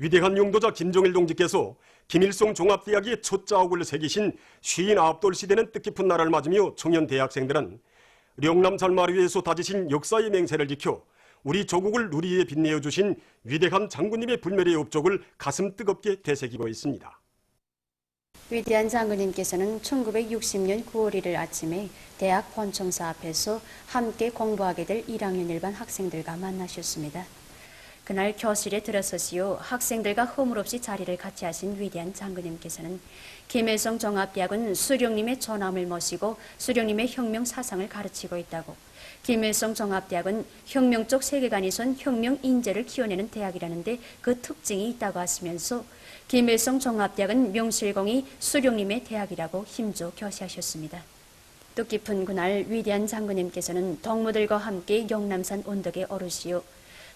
위대한 용도자 김정일 동지께서 김일성 종합대학의 첫 자옥을 새기신 59돌 시대는 뜻깊은 날을 맞으며 청년 대학생들은 령남 절마를 위해서 다지신 역사의 맹세를 지켜 우리 조국을 누리에 빛내어 주신 위대한 장군님의 불멸의 업적을 가슴 뜨겁게 되새기고 있습니다. 위대한 장군님께서는 1960년 9월 1일 아침에 대학 본청사 앞에서 함께 공부하게 될 1학년 일반 학생들과 만나셨습니다. 그날 교실에 들어서시어 학생들과 허물없이 자리를 같이 하신 위대한 장군님께서는 김일성 종합대학은 수령님의 존함을 모시고 수령님의 혁명 사상을 가르치고 있다고, 김일성 종합대학은 혁명적 세계관이 선 혁명 인재를 키워내는 대학이라는데 그 특징이 있다고 하시면서 김일성 종합대학은 명실공히 수령님의 대학이라고 힘줘 교시하셨습니다. 뜻깊은 그날 위대한 장군님께서는 동무들과 함께 영남산 언덕에 오르시어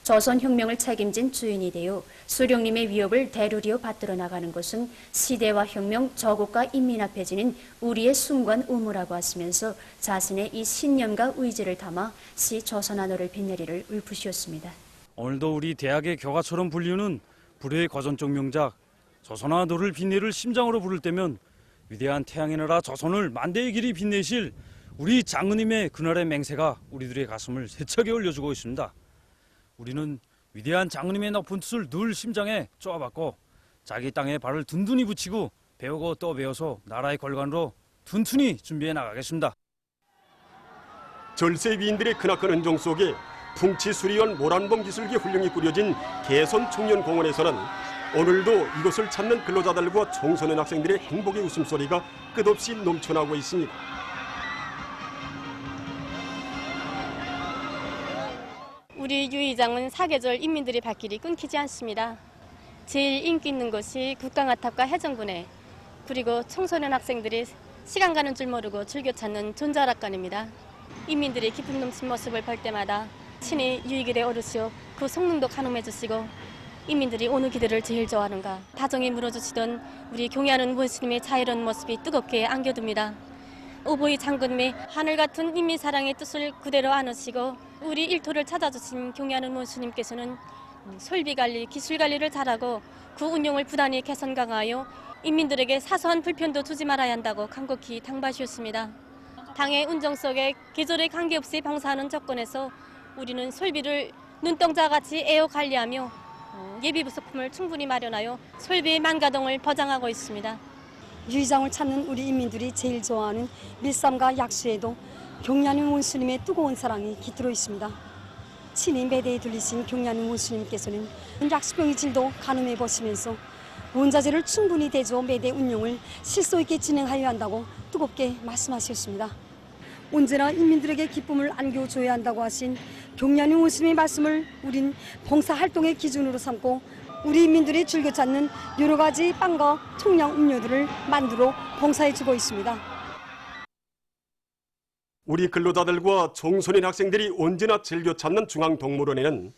조선혁명을 책임진 주인이 되어 수령님의 위협을 대루리어 받들어 나가는 것은 시대와 혁명, 조국과 인민 앞에 지닌 우리의 숭고한 의무라고 하시면서 자신의 이 신념과 의지를 담아 시 조선한어를 빛내리를 읊으시었습니다. 오늘도 우리 대학의 교과처럼 불리는 불후의 고전적 명작 조선한어를 빛내를 심장으로 부를 때면 위대한 태양의 나라 조선을 만대의 길이 빛내실 우리 장군님의 그날의 맹세가 우리들의 가슴을 세차게 올려주고 있습니다. 우리는 위대한 장군님의 높은 뜻을 늘 심장에 쪼아받고 자기 땅에 발을 든든히 붙이고 배우고 또 배워서 나라의 걸간으로 튼튼히 준비해 나가겠습니다. 절세 위인들의 크나큰 은정 속에 풍치수리원 모란봉 기술기 훈령이 꾸려진 개선 청년공원에서는 오늘도 이곳을 찾는 근로자들과 청소년 학생들의 행복의 웃음소리가 끝없이 넘쳐나고 있습니다. 우리 유의장은 사계절 인민들의 발길이 끊기지 않습니다. 제일 인기 있는 곳이 국강화탑과 해전군회, 그리고 청소년 학생들이 시간 가는 줄 모르고 즐겨 찾는 전자락관입니다. 인민들의 기쁨 넘친 모습을 볼 때마다 친히 유의길에 오르시어 그 성능도 가늠해 주시고 인민들이 어느 기대를 제일 좋아하는가 다정히 물어주시던 우리 경애하는 원수님의 자애로운 모습이 뜨겁게 안겨듭니다. 오보이 장군님의 하늘 같은 인민 사랑의 뜻을 그대로 안으시고 우리 일터를 찾아주신 경애하는 원수님께서는 설비 관리, 기술 관리를 잘하고 그 운용을 부단히 개선 강화하여 인민들에게 사소한 불편도 주지 말아야 한다고 간곡히 당부하셨습니다. 당의 운정 속에 계절에 관계없이 봉사하는 조건에서 우리는 설비를 눈동자같이 에어 관리하며 예비 부속품을 충분히 마련하여 설비의 만가동을 보장하고 있습니다. 유의장을 찾는 우리 인민들이 제일 좋아하는 밀감과 약수에도 경리하는 원수님의 뜨거운 사랑이 깃들어 있습니다. 친히 매대에 들리신 경리하는 원수님께서는 약수병의 질도 가늠해 보시면서 원자재를 충분히 대조 매대 운용을 실소 있게 진행하여야 한다고 뜨겁게 말씀하셨습니다. 언제나 인민들에게 기쁨을 안겨줘야 한다고 하신 경리하는 원수님의 말씀을 우린 봉사활동의 기준으로 삼고 우리 인민들이 즐겨 찾는 여러 가지 빵과 청량 음료들을 만들어 봉사해주고 있습니다. 우리 근로자들과 청소년 학생들이 언제나 즐겨 찾는 중앙동물원에는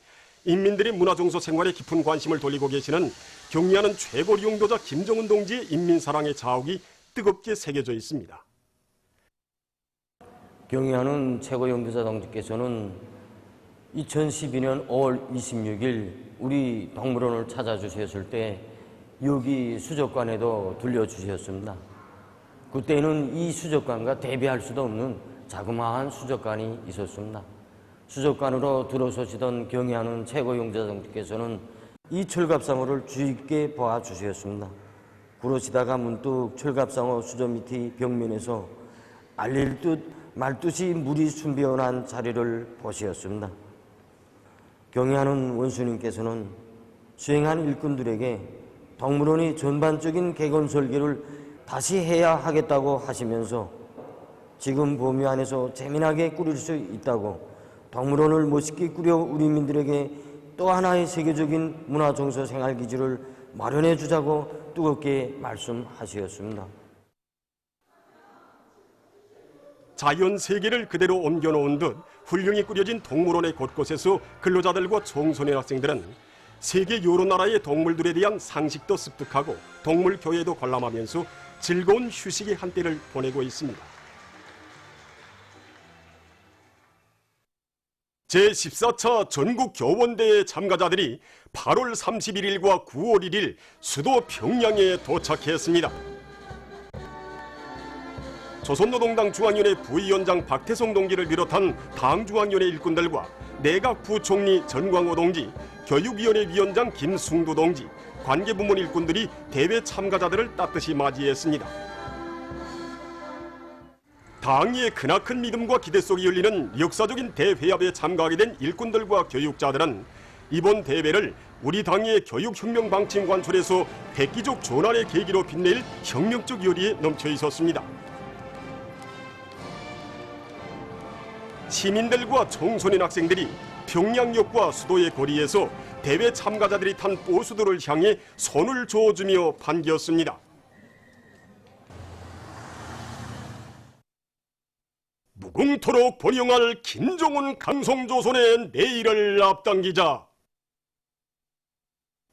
인민들의 문화정서 생활에 깊은 관심을 돌리고 계시는 경리하는 최고 용도자 김정은 동지의 인민사랑의 자욱이 뜨겁게 새겨져 있습니다. 경리하는 최고 용도자 동지께서는 2012년 5월 26일 우리 동물원을 찾아주셨을 때 여기 수족관에도 들려주셨습니다. 그때는 이 수족관과 대비할 수도 없는 자그마한 수족관이 있었습니다. 수족관으로 들어서시던 경애하는 최고 용도자 동지께서는 이 철갑상어를 주의 깊게 보아주셨습니다. 그러시다가 문득 철갑상어 수조 밑의 벽면에서 알릴 듯 말 듯이 물이 숨비어난 자리를 보시었습니다. 경애하는 원수님께서는 수행한 일꾼들에게 동물원이 전반적인 개건 설계를 다시 해야 하겠다고 하시면서 지금 범위 안에서 재미나게 꾸릴 수 있다고 동물원을 멋있게 꾸려 우리 민들에게 또 하나의 세계적인 문화정서 생활기지를 마련해 주자고 뜨겁게 말씀하셨습니다. 자연 세계를 그대로 옮겨놓은 듯 훌륭히 꾸려진 동물원의 곳곳에서 근로자들과 청소년 학생들은 세계 여러 나라의 동물들에 대한 상식도 습득하고 동물 교회도 관람하면서 즐거운 휴식의 한때를 보내고 있습니다. 제14차 전국 교원대회 참가자들이 8월 31일과 9월 1일 수도 평양에 도착했습니다. 조선노동당 중앙위원회 부위원장 박태성 동지를 비롯한 당 중앙위원회 일꾼들과 내각 부총리 전광호 동지, 교육위원회 위원장 김승두 동지, 관계부문 일꾼들이 대회 참가자들을 따뜻이 맞이했습니다. 당의 크나큰 믿음과 기대 속에 열리는 역사적인 대회합에 참가하게 된 일꾼들과 교육자들은 이번 대회를 우리 당의 교육혁명 방침 관철에서 획기적 전환의 계기로 빛낼 혁명적 열의에 넘쳐 있었습니다. 시민들과 청소년 학생들이 평양역과 수도의 거리에서 대회 참가자들이 탄 버스들을 향해 손을 저어주며 반겼습니다. 무궁토록 번영할 김정은 강성조선의 내일을 앞당기자.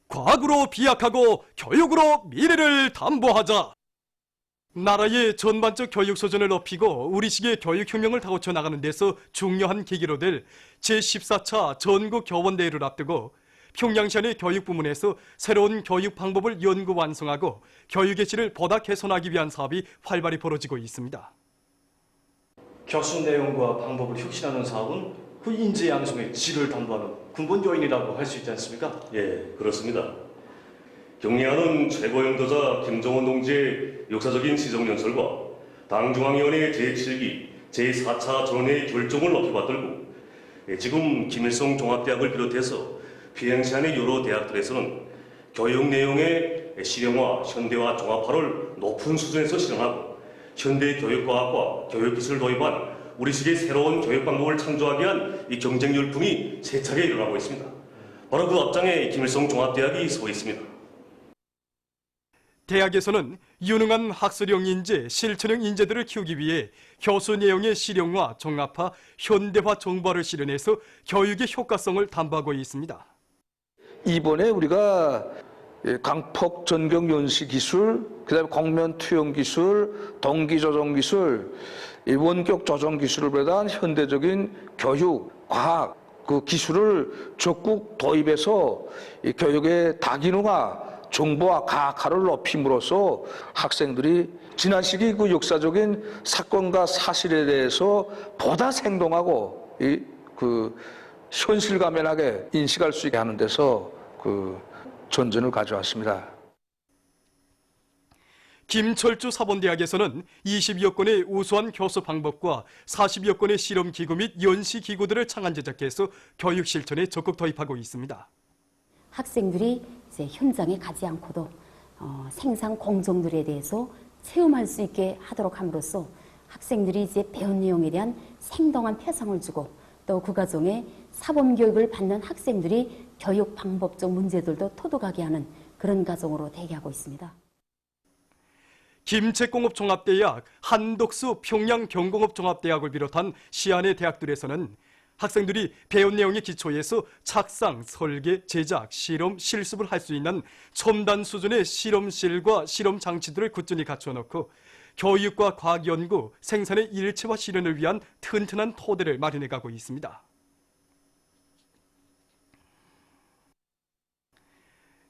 과학으로 비약하고 교육으로 미래를 담보하자. 나라의 전반적 교육 수준을 높이고 우리식의 교육혁명을 다고쳐 나가는 데서 중요한 계기로 될 제14차 전국 교원대회를 앞두고 평양시안의 교육부문에서 새로운 교육 방법을 연구 완성하고 교육의 질을 보다 개선하기 위한 사업이 활발히 벌어지고 있습니다. 교수 내용과 방법을 혁신하는 사업은 그 인재 양성의 질을 담보하는 근본 요인이라고 할 수 있지 않습니까? 예, 그렇습니다. 경례하는 최고 영도자 김정은 동지의 역사적인 시정연설과 당중앙위원회 제7기 제4차 전회의 결정을 높이 받들고 지금 김일성 종합대학을 비롯해서 평양시안의 여러 대학들에서는 교육 내용의 실용화, 현대화, 종합화를 높은 수준에서 실현하고 현대 교육과학과 교육기술을 도입한 우리식의 새로운 교육 방법을 창조하기 위한 이 경쟁 열풍이 세차게 일어나고 있습니다. 바로 그 앞장에 김일성 종합대학이 서 있습니다. 대학에서는 유능한 학술형 인재, 실천형 인재들을 키우기 위해 교수 내용의 실용화, 종합화, 현대화 정보화를 실현해서 교육의 효과성을 담보하고 있습니다. 이번에 우리가 강폭 전경 연시 기술, 그다음에 공면 투영 기술, 동기 조정 기술, 원격 조정 기술을 비롯한 현대적인 교육, 과학 그 기술을 적극 도입해서 이 교육의 다기능화, 정보와 가학화를 높임으로써 학생들이 지난 시기 그 역사적인 사건과 사실에 대해서 보다 생동하고 그 현실감연하게 인식할 수 있게 하는 데서 그 전전을 가져왔습니다. 김철주 사범대학에서는 20여 건의 우수한 교수 방법과 40여 건의 실험기구 및 연시기구들을 창안 제작해서 교육 실천에 적극 도입하고 있습니다. 학생들이 이제 현장에 가지 않고도 생산 공정들에 대해서 체험할 수 있게 하도록 함으로써 학생들이 이제 배운 내용에 대한 생동한 표상을 주고 또 그 과정에 사범교육을 받는 학생들이 교육 방법적 문제들도 토독하게 하는 그런 과정으로 대기하고 있습니다. 김책공업종합대학, 한덕수 평양경공업종합대학을 비롯한 시안의 대학들에서는 학생들이 배운 내용의 기초에서 착상, 설계, 제작, 실험, 실습을 할 수 있는 첨단 수준의 실험실과 실험 장치들을 꾸준히 갖춰놓고 교육과 과학 연구, 생산의 일체화 실현을 위한 튼튼한 토대를 마련해가고 있습니다.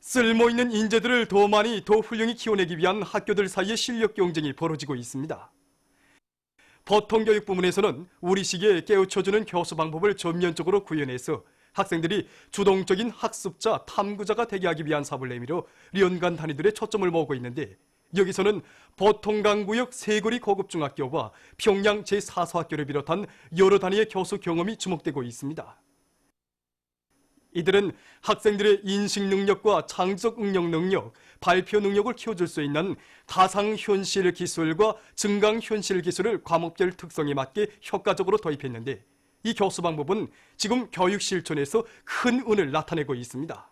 쓸모있는 인재들을 더 많이 더 훌륭히 키워내기 위한 학교들 사이의 실력 경쟁이 벌어지고 있습니다. 보통교육부문에서는 우리식에 깨우쳐주는 교수 방법을 전면적으로 구현해서 학생들이 주동적인 학습자, 탐구자가 되게 하기 위한 사업을 내밀어 연간 단위들의 초점을 모으고 있는데 여기서는 보통강구역 세거리 고급중학교와 평양 제4소학교를 비롯한 여러 단위의 교수 경험이 주목되고 있습니다. 이들은 학생들의 인식 능력과 창의적 응용 능력, 발표 능력을 키워줄 수 있는 가상현실 기술과 증강현실 기술을 과목별 특성에 맞게 효과적으로 도입했는데 이 교수 방법은 지금 교육 실천에서 큰 운을 나타내고 있습니다.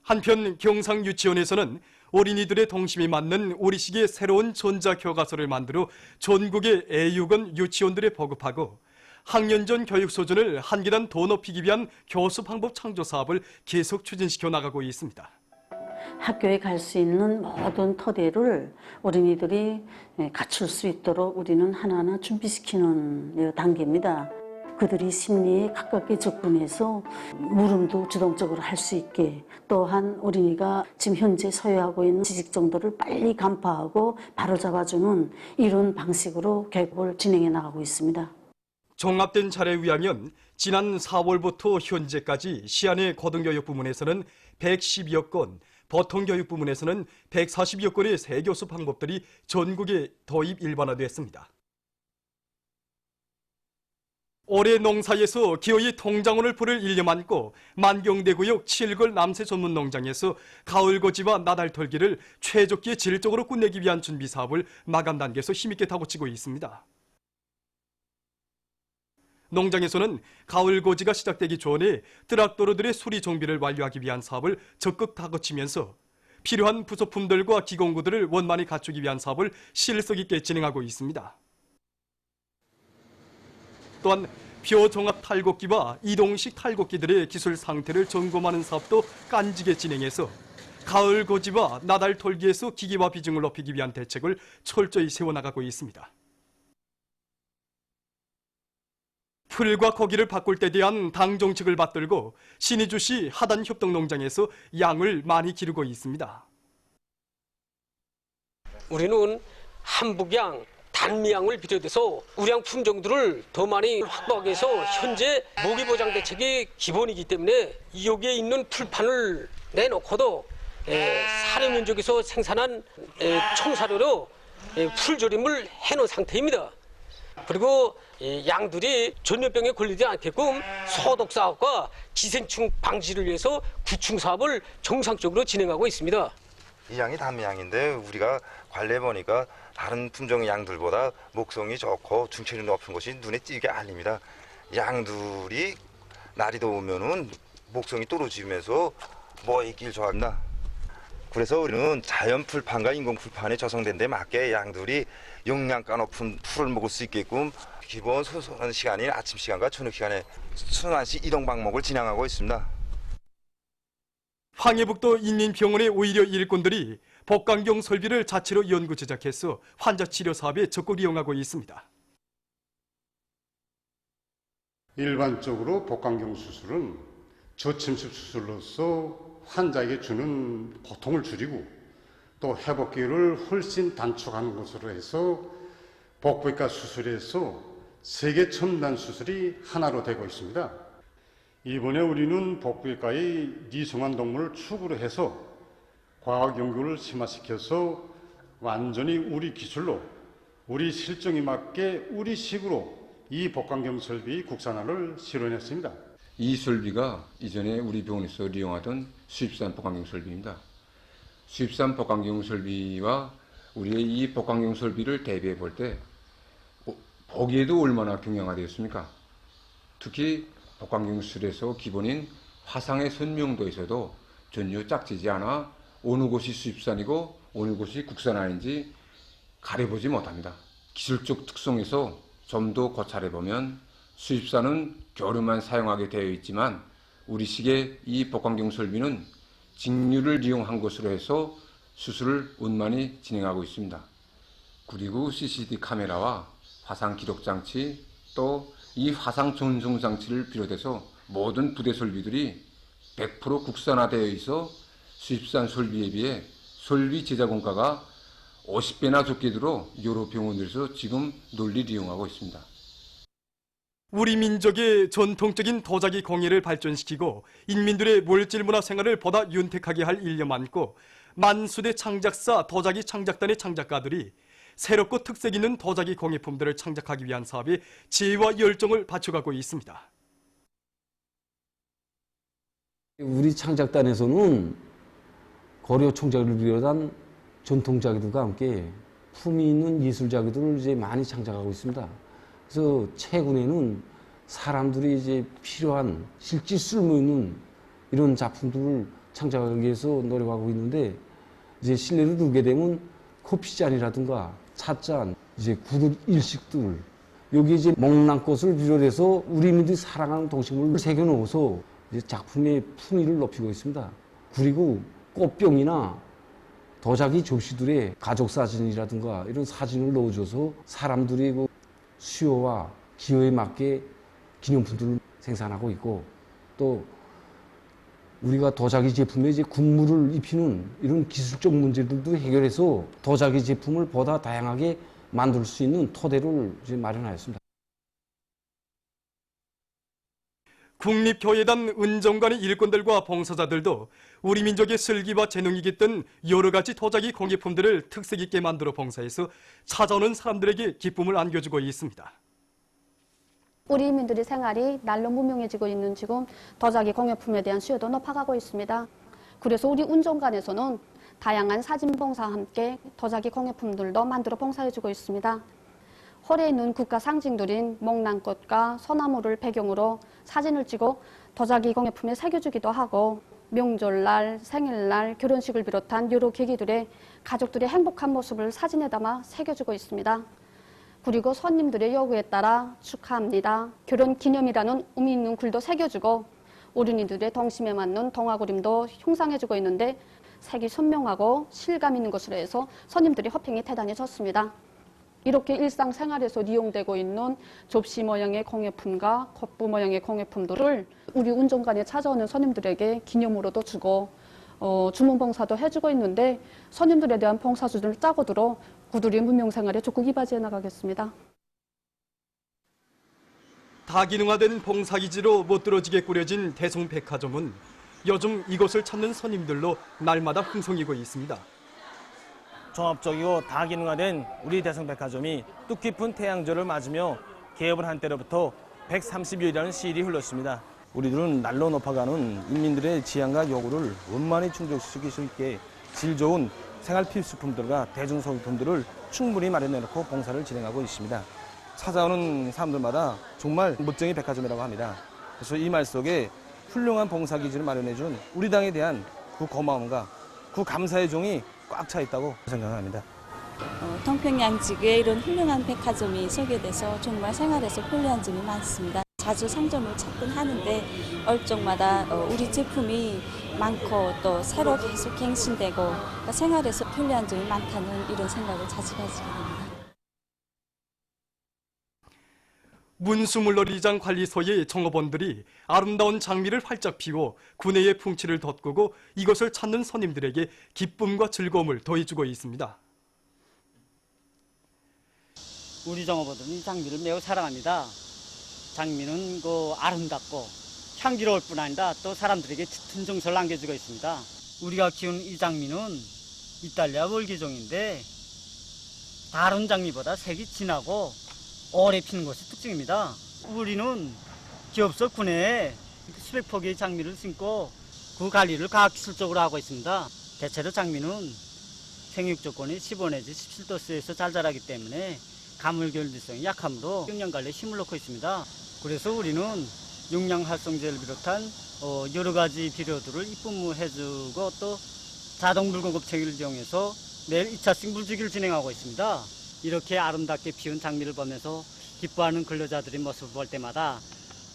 한편 경상유치원에서는 어린이들의 동심이 맞는 우리식의 새로운 전자교과서를 만들어 전국의 애육원 유치원들에 보급하고 학년 전 교육 수준을 한 계단 더 높이기 위한 교수 방법 창조 사업을 계속 추진시켜 나가고 있습니다. 학교에 갈 수 있는 모든 토대를 어린이들이 갖출 수 있도록 우리는 하나하나 준비시키는 단계입니다. 그들이 심리에 가깝게 접근해서 물음도 주동적으로 할 수 있게, 또한 어린이가 지금 현재 소유하고 있는 지식 정도를 빨리 간파하고 바로잡아주는 이런 방식으로 교육을 진행해 나가고 있습니다. 종합된 차례에 의하면 지난 4월부터 현재까지 시안의 고등교육 부문에서는 112여 건, 보통교육 부문에서는 142여 건의 새 교수 방법들이 전국에 도입 일반화됐습니다. 올해 농사에서 기어이 통장원을 풀을 일념 안고 만경대구역 7골 남새 전문 농장에서 가을고지와 나달털기를 최적기에 질적으로 끝내기 위한 준비 사업을 마감 단계에서 힘있게 다고치고 있습니다. 농장에서는 가을고지가 시작되기 전에 트랙터들의 수리 정비를 완료하기 위한 사업을 적극 다거치면서 필요한 부속품들과 기공구들을 원만히 갖추기 위한 사업을 실속 있게 진행하고 있습니다. 또한 표종합 탈곡기와 이동식 탈곡기들의 기술 상태를 점검하는 사업도 깐지게 진행해서 가을 고지와 나달 털기에서 기기화 비중을 높이기 위한 대책을 철저히 세워나가고 있습니다. 풀과 고기를 바꿀 때 대한 당 정책을 받들고 신의주시 하단협동농장에서 양을 많이 기르고 있습니다. 우리는 한북양, 단미양을 비롯해서 우량 품종들을 더 많이 확보하기 위해서 현재 모기보장 대책이 기본이기 때문에 여기에 있는 풀판을 내놓고도 사료민족에서 생산한 총사료로 풀조림을 해놓은 상태입니다. 그리고 양들이 전염병에 걸리지 않게끔 소독 사업과 기생충 방지를 위해서 구충 사업을 정상적으로 진행하고 있습니다. 이 양이 단미양인데 우리가 관리해보니까 다른 품종 양들보다 목성이 좋고 중체율이 높은 것이 눈에 띄게 알립니다. 양들이 날이 더우면은 목성이 떨어지면서 먹이길 좋아합니다. 그래서 우리는 자연 풀판과 인공 풀판에 조성된 데 맞게 양들이 영양가 높은 풀을 먹을 수 있게끔 기본 소소한 시간인 아침 시간과 저녁 시간에 순환시 이동 방목을 진행하고 있습니다. 황해북도 인민병원의 오히려 일꾼들이 복강경 설비를 자체로 연구 제작해서 환자 치료 사업에 적극 이용하고 있습니다. 일반적으로 복강경 수술은 저침습 수술로서 환자에게 주는 고통을 줄이고 또 회복기를 훨씬 단축하는 것으로 해서 복부외과 수술에서 세계 첨단 수술이 하나로 되고 있습니다. 이번에 우리는 복부외과의 니송한 동물을 축으로 해서 과학 연구를 심화시켜서 완전히 우리 기술로 우리 실정에 맞게 우리식으로 이 복강경 설비 국산화를 실현했습니다. 이 설비가 이전에 우리 병원에서 이용하던 수입산 복강경 설비입니다. 수입산 복강경 설비와 우리의 이 복강경 설비를 대비해 볼 때 보기에도 얼마나 경량화되었습니까? 특히 복강경 수술에서 기본인 화상의 선명도에서도 전혀 짝지지 않아 어느 곳이 수입산이고 어느 곳이 국산화인지 가려보지 못합니다. 기술적 특성에서 좀 더 고찰해보면 수입산은 겨울에만 사용하게 되어 있지만 우리식의 이 복강경 설비는 직류를 이용한 것으로 해서 수술을 원만히 진행하고 있습니다. 그리고 CCD 카메라와 화상 기록 장치 또 이 화상 전송 장치를 비롯해서 모든 부대 설비들이 100% 국산화되어 있어 수입산 설비에 비해 설비 제작 원가가 50배나 적게 들어 여러 병원들에서 지금 논리를 이용하고 있습니다. 우리 민족의 전통적인 도자기 공예를 발전시키고 인민들의 물질 문화 생활을 보다 윤택하게 할 일념 안고 만수대 창작사 도자기 창작단의 창작가들이 새롭고 특색 있는 도자기 공예품들을 창작하기 위한 사업에 지혜와 열정을 바쳐가고 있습니다. 우리 창작단에서는 고려 총작을 비롯한 전통자기들과 함께 품위 있는 예술자기들을 이제 많이 창작하고 있습니다. 그래서 최근에는 사람들이 이제 필요한 실제 쓸모 있는 이런 작품들을 창작하기 위해서 노력하고 있는데 이제 실내를 두게 되면 커피잔이라든가 찻잔, 이제 구두 일식들 여기 이제 목란꽃을 비롯해서 우리민들이 사랑하는 동식물을 새겨넣어서 이제 작품의 품위를 높이고 있습니다. 그리고 꽃병이나 도자기 접시들에 가족 사진이라든가 이런 사진을 넣어줘서 사람들이 그 수요와 기호에 맞게 기념품들을 생산하고 있고, 또 우리가 도자기 제품에 이제 군무를 입히는 이런 기술적 문제들도 해결해서 도자기 제품을 보다 다양하게 만들 수 있는 토대를 이제 마련하였습니다. 국립교회단 은정관의 일꾼들과 봉사자들도 우리 민족의 슬기와 재능이 깃든 여러 가지 도자기 공예품들을 특색 있게 만들어 봉사해서 찾아오는 사람들에게 기쁨을 안겨주고 있습니다. 우리 인민들의 생활이 날로 무명해지고 있는 지금 도자기 공예품에 대한 수요도 높아가고 있습니다. 그래서 우리 운정관에서는 다양한 사진 봉사와 함께 도자기 공예품들도 만들어 봉사해주고 있습니다. 홀에 있는 국가 상징들인 목란꽃과 소나무를 배경으로 사진을 찍어 도자기 공예품에 새겨주기도 하고, 명절날, 생일날, 결혼식을 비롯한 여러 계기들에 가족들의 행복한 모습을 사진에 담아 새겨주고 있습니다. 그리고 손님들의 요구에 따라 축하합니다, 결혼 기념이라는 의미 있는 글도 새겨주고, 어린이들의 동심에 맞는 동화 그림도 형상해주고 있는데 색이 선명하고 실감 있는 것으로 해서 손님들의 호평이 대단히 좋습니다. 이렇게 일상생활에서 이용되고 있는 접시 모양의 공예품과 겉부 모양의 공예품들을 우리 운정관에 찾아오는 손님들에게 기념으로도 주고 주문 봉사도 해주고 있는데, 손님들에 대한 봉사 수준을 짜고 들어 구두리 문명생활에 적극 이바지해 나가겠습니다. 다기능화된 봉사기지로 못들어지게 꾸려진 대성백화점은 요즘 이곳을 찾는 손님들로 날마다 흥성이고 있습니다. 종합적이고 다기능화된 우리 대성백화점이 뜻깊은 태양절을 맞으며 개업을 한 때로부터 130여일이라는 시일이 흘렀습니다. 우리들은 날로 높아가는 인민들의 지향과 요구를 원만히 충족시킬 수 있게 질 좋은 생활 필수품들과 대중소비품들을 충분히 마련해놓고 봉사를 진행하고 있습니다. 찾아오는 사람들마다 정말 멋쟁이 백화점이라고 합니다. 그래서 이 말 속에 훌륭한 봉사기지를 마련해준 우리 당에 대한 그 고마움과 그 감사의 종이 꽉 차 있다고 생각합니다. 통평양 지구에 이런 훌륭한 백화점이 소개돼서 정말 생활에서 편리한 점이 많습니다. 자주 상점을 찾곤 하는데 얼적마다 우리 제품이 많고 또 새로 계속 갱신되고, 그러니까 생활에서 편리한 점이 많다는 이런 생각을 자주 가지게 됩니다. 문수물놀이장 관리소의 종업원들이 아름다운 장미를 활짝 피워 구내의 풍치를 돋구고 이것을 찾는 손님들에게 기쁨과 즐거움을 더해주고 있습니다. 우리 종업원들은 이 장미를 매우 사랑합니다. 장미는 아름답고 향기로울 뿐 아니라 또 사람들에게 짙은 정서를 남겨주고 있습니다. 우리가 키우는 이 장미는 이탈리아 월계종인데 다른 장미보다 색이 진하고 오래 피는 것이 특징입니다. 우리는 기업소 구내에 수백 포기의 장미를 심고 그 관리를 과학기술적으로 하고 있습니다. 대체로 장미는 생육 조건이 15 내지 17도씨에서 잘 자라기 때문에 가물결리성이 약하므로 영양관리에 힘을 넣고 있습니다. 그래서 우리는 영양활성제를 비롯한 여러 가지 비료들을 입분무해주고 또 자동 물공급체계를 이용해서 매일 2차씩 물주기를 진행하고 있습니다. 이렇게 아름답게 피운 장미를 보면서 기뻐하는 근로자들의 모습을 볼 때마다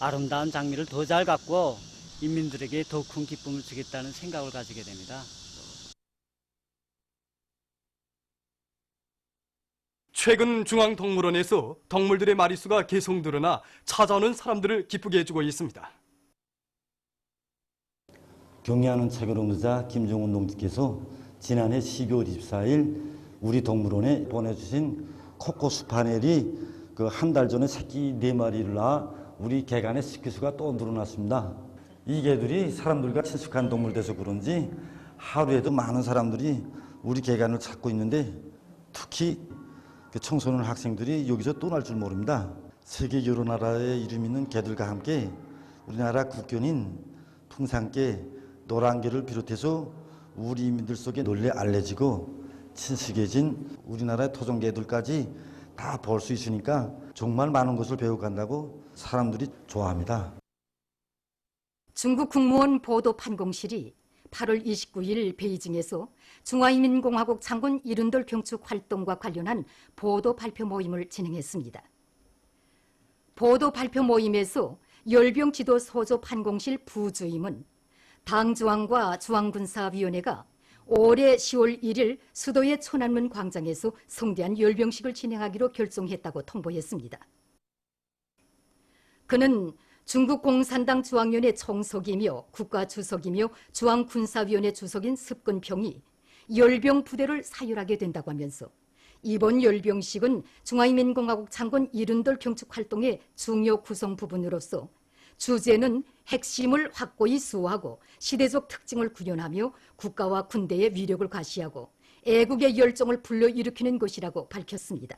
아름다운 장미를 더 잘 가꾸어 인민들에게 더 큰 기쁨을 주겠다는 생각을 가지게 됩니다. 최근 중앙동물원에서 동물들의 마리수가 계속 늘어나 찾아오는 사람들을 기쁘게 해주고 있습니다. 경애하는 최고령도자 김정훈 동지께서 지난해 12월 24일 우리 동물원에 보내주신 코코스 파넬이 한 달 전에 새끼 4마리를 낳아 우리 개간의 식기수가 또 늘어났습니다. 이 개들이 사람들과 친숙한 동물 돼서 그런지 하루에도 많은 사람들이 우리 개간을 찾고 있는데, 특히 청소년 학생들이 여기서 떠날 줄 모릅니다. 세계 여러 나라에 이름 있는 개들과 함께 우리나라 국견인 풍산개, 노란개를 비롯해서 우리 인민들 속에 널리 알려지고 친숙해진 우리나라의 토종개들까지 다 볼 수 있으니까 정말 많은 것을 배워간다고 사람들이 좋아합니다. 중국 국무원 보도 판공실이 8월 29일 베이징에서 중화인민공화국 장군 이른돌 병축 활동과 관련한 보도 발표 모임을 진행했습니다. 보도 발표 모임에서 열병 지도 소조 판공실 부주임은 당중앙과 중앙군사위원회가 올해 10월 1일 수도의 천안문 광장에서 성대한 열병식을 진행하기로 결정했다고 통보했습니다. 그는 중국 공산당 중앙위원회 총석이며 국가주석이며 중앙군사위원회 주석인 습근평이 열병 부대를 사율하게 된다고 하면서 이번 열병식은 중화인민공화국 창건 이른돌 경축 활동의 중요 구성 부분으로서 주제는 핵심을 확고히 수호하고 시대적 특징을 구현하며 국가와 군대의 위력을 과시하고 애국의 열정을 불러일으키는 것이라고 밝혔습니다.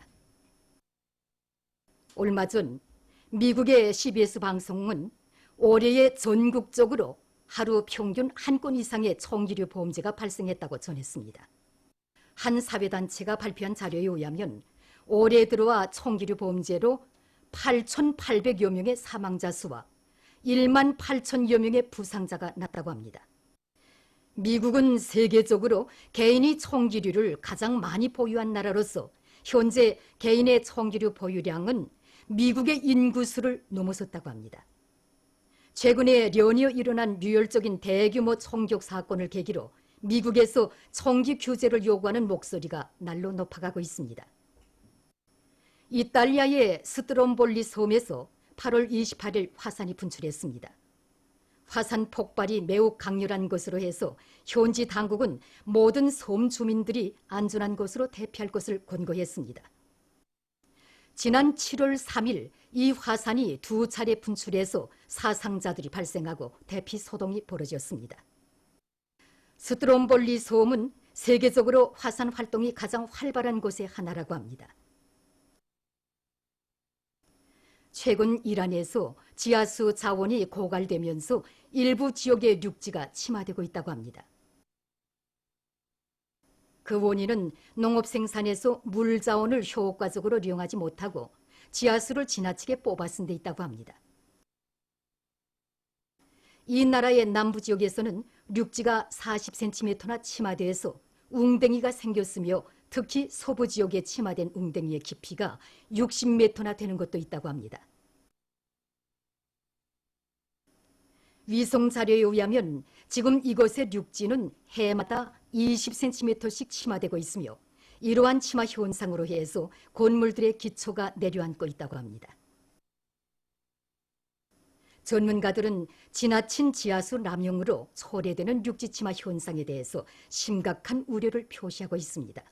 얼마 전 미국의 CBS 방송은 올해에 전국적으로 하루 평균 한 건 이상의 총기류 보험제가 발생했다고 전했습니다. 한 사회단체가 발표한 자료에 의하면 올해 들어와 총기류 보험제로 8,800여 명의 사망자 수와 1만 8천여 명의 부상자가 났다고 합니다. 미국은 세계적으로 개인이 총기류를 가장 많이 보유한 나라로서 현재 개인의 총기류 보유량은 미국의 인구수를 넘어섰다고 합니다. 최근에 연이어 일어난 유혈적인 대규모 총격 사건을 계기로 미국에서 총기 규제를 요구하는 목소리가 날로 높아가고 있습니다. 이탈리아의 스트롬볼리 섬에서 8월 28일 화산이 분출했습니다. 화산 폭발이 매우 강렬한 것으로 해서 현지 당국은 모든 섬 주민들이 안전한 곳으로 대피할 것을 권고했습니다. 지난 7월 3일 이 화산이 2차례 분출해서 사상자들이 발생하고 대피 소동이 벌어졌습니다. 스트롬볼리 섬은 세계적으로 화산 활동이 가장 활발한 곳의 하나라고 합니다. 최근 이란에서 지하수 자원이 고갈되면서 일부 지역의 육지가 침하되고 있다고 합니다. 그 원인은 농업 생산에서 물 자원을 효과적으로 이용하지 못하고 지하수를 지나치게 뽑아쓴 데 있다고 합니다. 이 나라의 남부 지역에서는 육지가 40cm나 침하돼서 웅덩이가 생겼으며 특히 서부 지역에 침하된 웅덩이의 깊이가 60m나 되는 것도 있다고 합니다. 위성 자료에 의하면 지금 이곳의 육지는 해마다 20cm씩 침하되고 있으며 이러한 침하 현상으로 해서 건물들의 기초가 내려앉고 있다고 합니다. 전문가들은 지나친 지하수 남용으로 초래되는 육지 침하 현상에 대해서 심각한 우려를 표시하고 있습니다.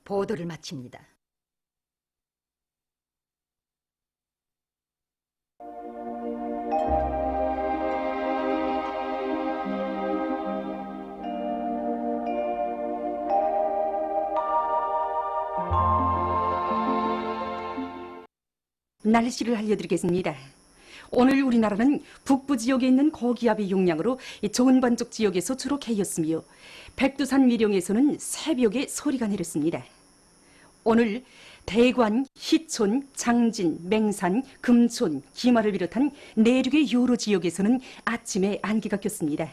보도를 마칩니다. 날씨를 알려드리겠습니다. 오늘 우리나라는 북부 지역에 있는 고기압의 영향으로 저온반쪽 지역에서 주로 개였으며 백두산 미령에서는 새벽에 소리가 내렸습니다. 오늘 대관, 희촌, 장진, 맹산, 금촌, 기마를 비롯한 내륙의 여러 지역에서는 아침에 안개가 꼈습니다.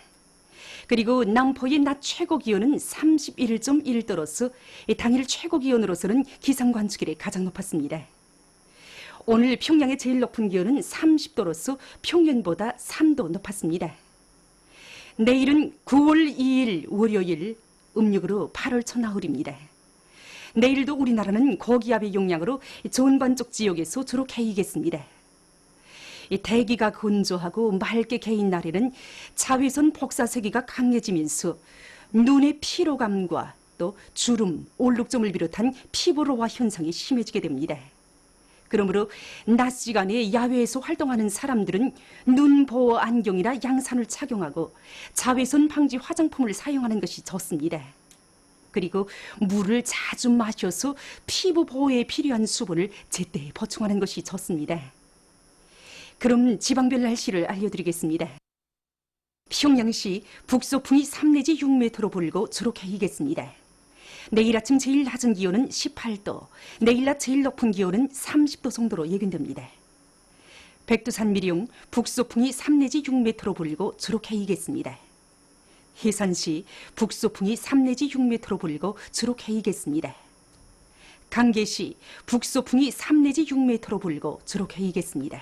그리고 남포의 낮 최고 기온은 31.1도로서 당일 최고 기온으로서는 기상관측일에 가장 높았습니다. 오늘 평양의 제일 높은 기온은 30도로서 평년보다 3도 높았습니다. 내일은 9월 2일 월요일, 음력으로 8월 첫나흘입니다. 내일도 우리나라는 고기압의 영향으로 전반쪽 지역에서 주로 개이겠습니다. 대기가 건조하고 맑게 개인 날에는 자외선 복사세기가 강해지면서 눈의 피로감과 또 주름, 얼룩점을 비롯한 피부로화 현상이 심해지게 됩니다. 그러므로 낮 시간에 야외에서 활동하는 사람들은 눈보호 안경이나 양산을 착용하고 자외선 방지 화장품을 사용하는 것이 좋습니다. 그리고 물을 자주 마셔서 피부 보호에 필요한 수분을 제때 보충하는 것이 좋습니다. 그럼 지방별 날씨를 알려드리겠습니다. 평양시 북소풍이 3 내지 6m로 불고 주로 개이겠습니다. 내일 아침 제일 낮은 기온은 18도, 내일 낮 제일 높은 기온은 30도 정도로 예견됩니다. 백두산 미령 북소풍이 3 내지 6m로 불고 주로 개이겠습니다. 해산시 북소풍이 3 내지 6m로 불고 주로 개이겠습니다. 강계시 북소풍이 3 내지 6m로 불고 주로 개이겠습니다.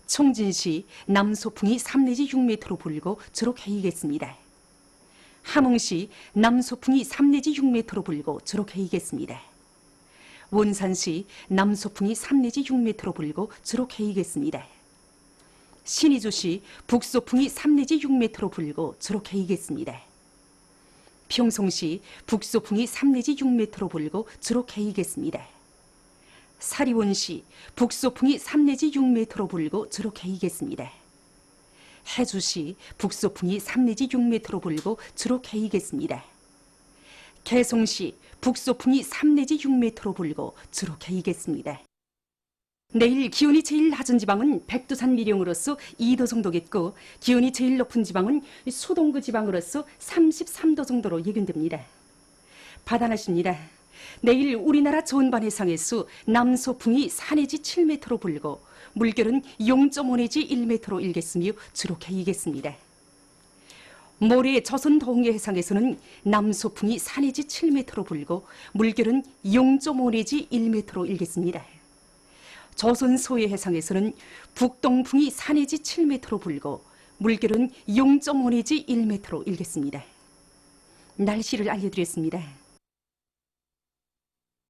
총진시 남소풍이 3 내지 6m로 불고 주로 개이겠습니다. 함흥시 남소풍이 3 내지 6m로 불고 주로 개이겠습니다. 원산시 남소풍이 3 내지 6m로 불고 주로 개이겠습니다. 신의주시 북소풍이 3 내지 6m로 불고 주로 개이겠습니다. 평송시 북소풍이 3 내지 6m로 불고 주로 개이겠습니다. 사리원시 북소풍이 3 내지 6m로 불고 주로 개이겠습니다. 해주시 북소풍이 3 내지 6m로 불고 주로 개이겠습니다. 개송시 북소풍이 3 내지 6m로 불고 주로 개이겠습니다. 내일 기온이 제일 낮은 지방은 백두산 미령으로서 2도 정도겠고 기온이 제일 높은 지방은 소동구 지방으로서 33도 정도로 예견됩니다. 받아나십니다. 내일 우리나라 전반 해상에서 남소풍이 4 내지 7m로 불고 물결은 0.5 내지 1m로 일겠으며 주로 개이겠습니다. 모레 조선 동해 해상에서는 남소풍이 4 내지 7m로 불고 물결은 0.5 내지 1m로 일겠습니다. 조선 소해 해상에서는 북동풍이 4 내지 7m로 불고 물결은 0.5 내지 1m로 일겠습니다. 날씨를 알려드렸습니다.